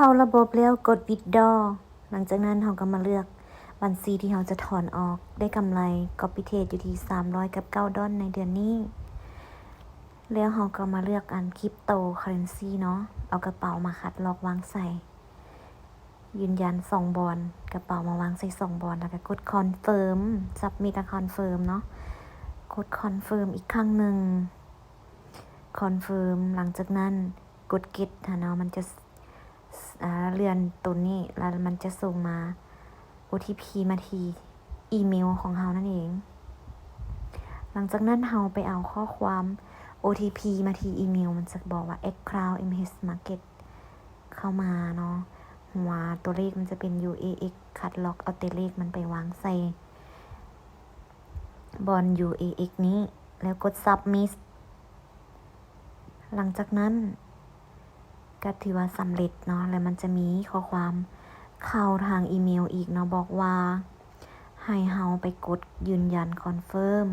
เข้าระบบแล้วกด withdraw หลังจากนั้นเราก็มาเลือกบัญชีที่เราจะถอนออกได้กำไร copy trade อยู่ที่$309ในเดือนนี้แล้วเราก็มาเลือกอัน cryptocurrency เนาะเอากระเป๋ามาคัดลอกวางใส่ยืนยัน2บอนกระเป๋ามาวางใส่2บอนแล้วก็กด confirm submit และ confirm เนาะกด confirm อีกครั้งหนึ่ง confirm หลังจากนั้นกด get เนาะมันจะเลื่อนตัวนี้แล้วมันจะส่งมา OTP มาที่อีเมลของเรานั่นเองหลังจากนั้นเราไปเอาข้อความ OTP มาที่อีเมลมันจะบอกว่า Xcloud MH Market เข้ามาเนาะหัวตัวเลขมันจะเป็น UAX คัดล็อกเอาตัวเลขมันไปวางใส่บอน UAX นี้แล้วกด submit หลังจากนั้นก็ถือว่าสำเร็จเนาะแล้วมันจะมีข้อความเข้าทางอีเมลอีกเนาะบอกว่าให้เฮาไปกดยืนยันคอนเฟิร์ม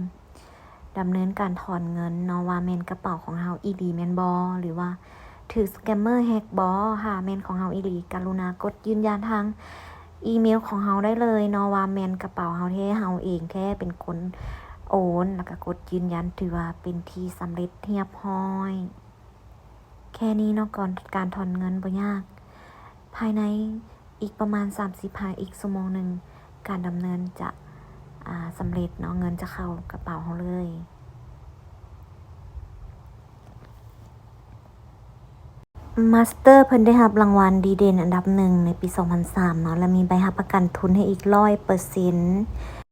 ดำเนินการถอนเงินเนาะว่าแม่นกระเป๋าของเฮาอีหลีแม่นบ่หรือว่าถือสแกมเมอร์แฮกบ่ค่ะแม่นของเฮาอีหลีกรุณากดยืนยันทางอีเมลของเฮาได้เลยเนาะว่าแม่นกระเป๋าเฮาแท้เฮาเองแค่เป็นคนโอนแล้วก็กดยืนยันถือว่าเป็นที่สำเร็จเรียบร้อยแค่นี้เนาะก่อนการถอนเงินบ่ยากภายในอีกประมาณ30อีกชั่วโมงนึงการดำเนินจะสำเร็จเนาะเงินจะเข้ากระเป๋าเฮาเลยมาสเตอร์เพิ่นได้รับรางวัลดีเด่นอันดับ1ในปี2003เนาะและมีใบรับประกันทุนให้อีก100%